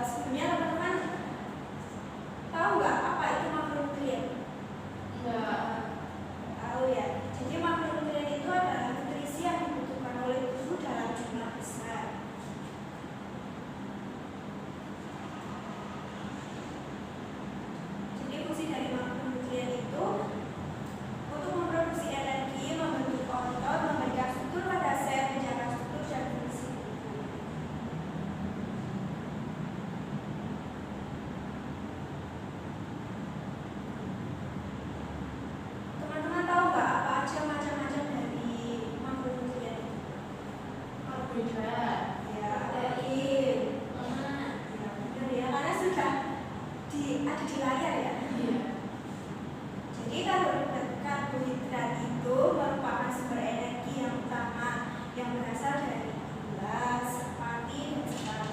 Sebelumnya teman-teman tahu nggak apa itu makronutrien? Enggak. Tahu ya. Jadi makronutrien itu adalah nutrisi yang dibutuhkan oleh tubuh dalam jumlah besar. Jadi fungsi dari makronutrien itu untuk memproduksi energi, membentuk otot, memberikan struktur pada sel, menjaga struktur dan fungsi tubuh. Teman-teman tahu nggak apa aja macam-macam dari makronutrien itu? Karbohidrat. Ya, protein. Ya, benar ya, karena sudah ada di layar ya. Iya. Jadi karbohidrat itu merupakan sumber energi yang utama yang berasal dari gula, pati, dan serat.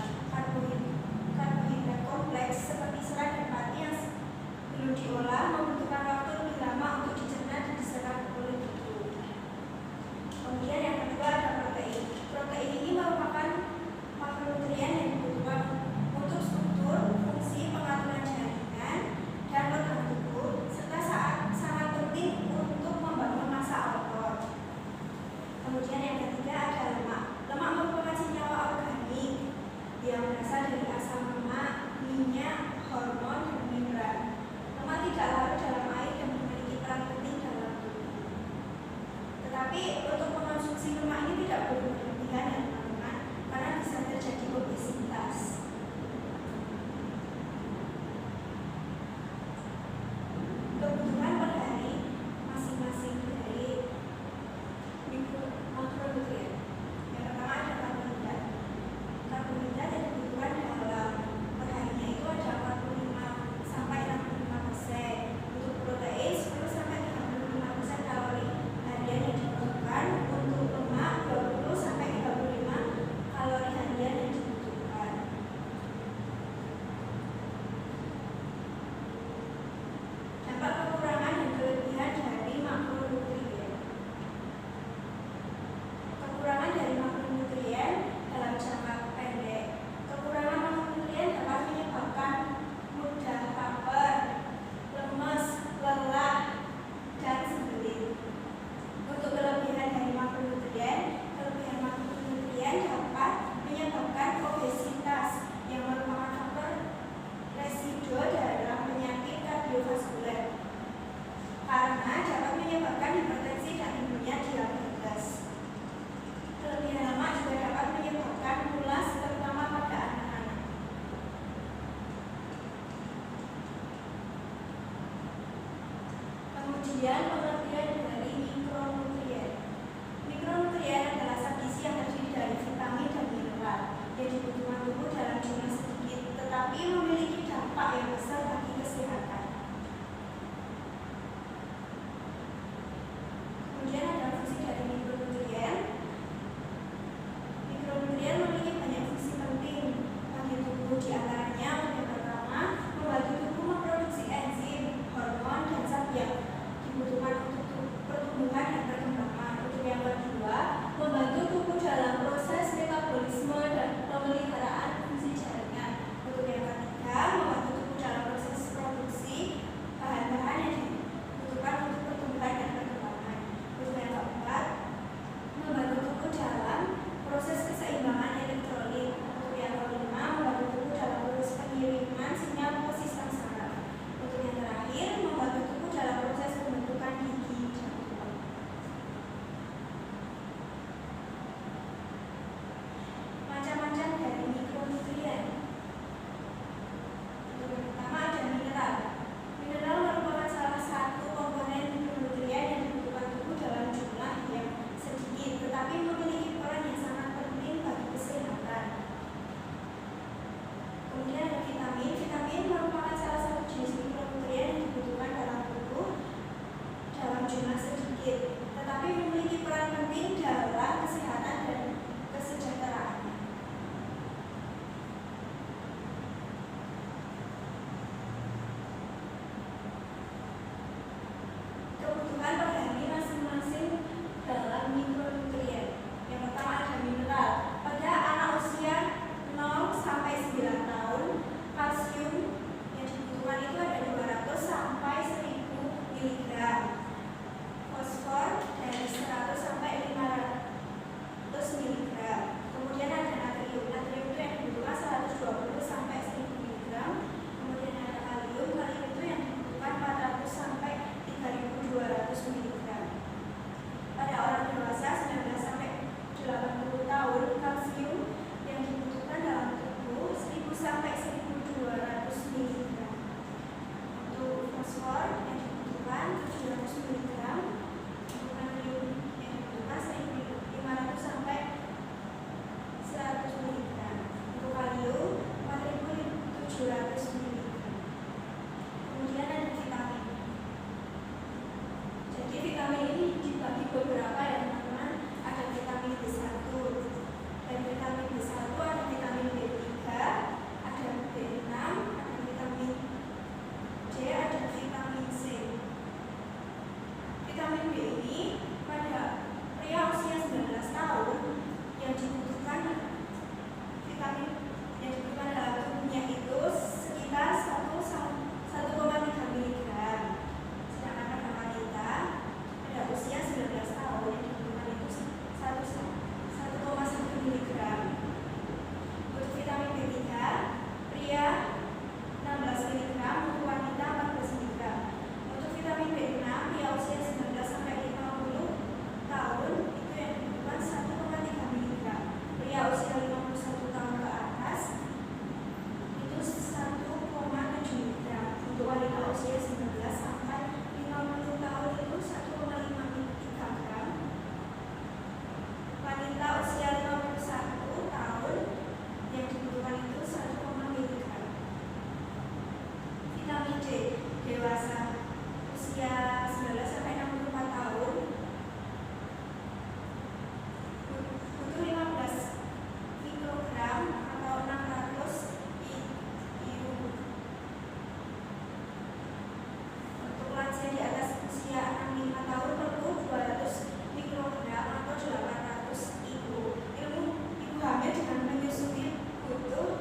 Karbohidrat kompleks seperti serat dan pati yang belum diolah membutuhkan waktu lebih lama untuk dicerna dan diserap oleh tubuh. Kemudian yang kedua ada protein. Protein ini merupakan makronutrien yang dibutuhkan untuk struktur, fungsi, pengaturan jaringan, dan organ tubuh, serta sangat penting untuk membangun massa otot. Kemudian yang ketiga ada lemak. Lemak merupakan senyawa organik yang berasal dari asam lemak, minyak, hormon, dan mineral. Lemak tidak larut dalam air dan memiliki peran penting dalam tubuh. Tetapi untuk mengonsumsi lemak ini tidak boleh berlebihan ya teman-teman, karena bisa terjadi obesitas. Kebutuhan per hari masing-masing dari makronutrien. Yang pertama ada karbohidrat. Karbohidrat yang dibutuhkan dalam perharinya itu ada 45 sampai 65%. Untuk protein 10 sampai 35% kalori harian yang dibutuhkan. Untuk lemak 20 sampai 35 kalori harian yang dibutuhkan. Dampak kekurangan dan kelebihan dari makronutrien. Kekurangan dari makronutrien dalam jangka pendek. Kekurangan makronutrien dapat menyebabkan mudah lapar, lemes, lelah, dan sembelit. Untuk kelebihan dari makronutrien, kelebihan makronutrien dapat menyebabkan obesitas yang merupakan faktor resiko dalam penyakit kardiovaskuler karena dapat menyebabkan hipertensi dan tentunya diabetes. Kelebihan lemak juga dapat menyebabkan mulas terutama pada anak-anak. Kemudian pengertian dari mikronutrien. Mikronutrien adalah zat gizi yang terdiri dari vitamin dan mineral yang dibutuhkan tubuh dalam jumlah sedikit tetapi memiliki dampak yang besar bagi kesehatan. Kemudian ada fungsi dari mikronutrien. Mikronutrien memiliki banyak fungsi penting bagi tubuh, di antaranya yang pertama membantu tubuh memproduksi enzim, hormon, dan zat yang dibutuhkan untuk pertumbuhan dan perkembangan. Untuk yang kedua membantu tubuh dalam proses metabolisme dan pemeliharaan fungsi jaringan. Untuk yang ketiga membantu tubuh dalam proses 200 mg. Kemudian ada vitamin. Jadi vitamin ini dibagi beberapa ya teman-teman. Ada vitamin B1. Dan vitamin B1 ada vitamin B3, ada B6, ada vitamin D, ada vitamin C. Vitamin B ini pada pria usia 19 tahun yang dibutuhkan vitamin yang dibutuhkan dalam tubuhnya itu sekitar 1,3 mg. Sedangkan pada wanita pada usia 19 tahun yang dibutuhkan itu 1,1 mg. Untuk vitamin B3, pria 16 mg, untuk wanita 14 mg. Untuk vitamin B6, pria usia 19 sampai 50 tahun itu yang dibutuhkan 1,3 mg. Pria usia 51 tahun ke atas itu 1,7 mg. Untuk wanita usia 19 sampai 50 tahun itu 1,5 mg. Wanita usia 51 tahun yang dibutuhkan itu 1, mg. Vitamin D dewasa usia 19 sampai 64 tahun butuh 15 mikrogram atau 600 IU. Untuk lansia di atas usia 65 tahun perlu 200 mikrogram atau 800 IU. Ibu hamil dengan menyusui butuh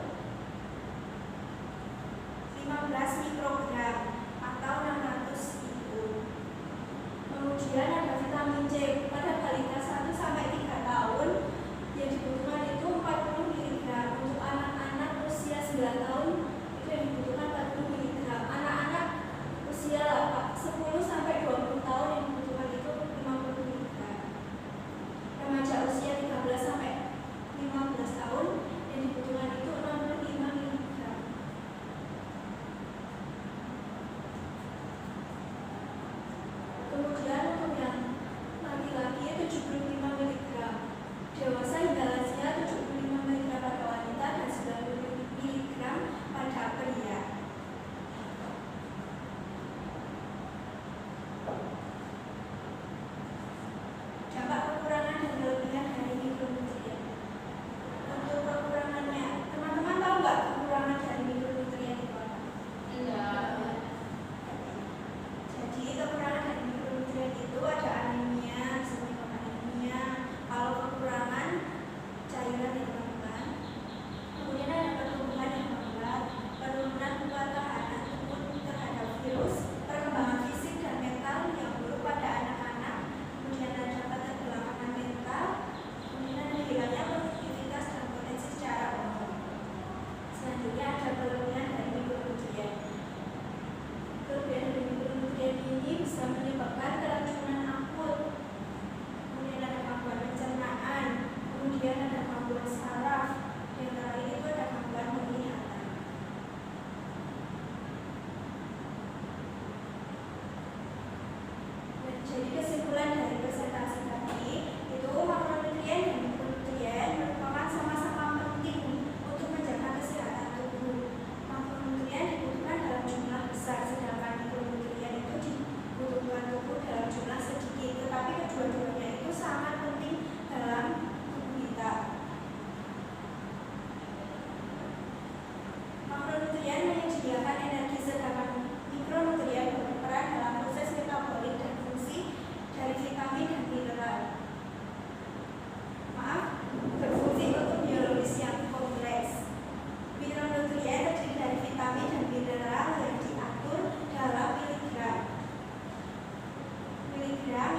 15 mikrogram atau 600 IU. Kemudian ada vitamin C pada balita 1 sampai 3 tahun yang dibutuhkan itu 40 mg. Untuk anak-anak usia 9 tahun itu yang dibutuhkan 40 mg. Anak-anak usia 10 sampai 20 tahun yang dibutuhkan itu 50 mg. Remaja usia 13 sampai 15 tahun yang dibutuhkan itu 65 mg. Kemudian untuk yang laki-laki 75 mg, dewasa hingga lansia 75 mg pada wanita dan 90 mg pada pria. Dampak kekurangan dan kelebihan dari mikronutrien. Untuk kekurangannya, teman-teman tahu nggak kekurangan dari mikronutrien itu apa? Enggak. Jadi kekurangan dari mikronutrien itu ada anemia, disebabkan anemia, kalau kekurangan cairan ya teman-teman. Kemudian ada pertumbuhan yang lambat, penurunan ketahanan tubuh terhadap virus, perkembangan fisik dan mental yang buruk pada anak-anak. Kemudian ada keterbelakangan mental, kemudian ada hilangnya produktivitas dan potensi secara umum. Selanjutnya ada kelebihan dari mikronutrien. Kelebihan dari mikronutrien ini bisa menyebabkan keracunan akut, kemudian ada gangguan pencernaan, kemudian ada gangguan saraf, dan terakhir itu ada gangguan penglihatan. Jadi kesimpulan dari presentasi tadi itu makronutrien dan mikronutrien merupakan sama-sama penting untuk menjaga kesehatan tubuh. Makronutrien dibutuhkan dalam jumlah besar, sedangkan mikronutrien itu dibutuhkan tubuh dalam jumlah sedikit. Tetapi kedua-duanya itu sangat penting dalam tubuh kita. Makronutrien menyediakan energi, sedangkan mikronutrien berperan dalam proses metabolik dan fungsi dari vitamin dan mineral. Berfungsi untuk biologis yang kompleks. Mikronutrien terdiri dari vitamin dan mineral yang diatur dalam miligram, mikrogram,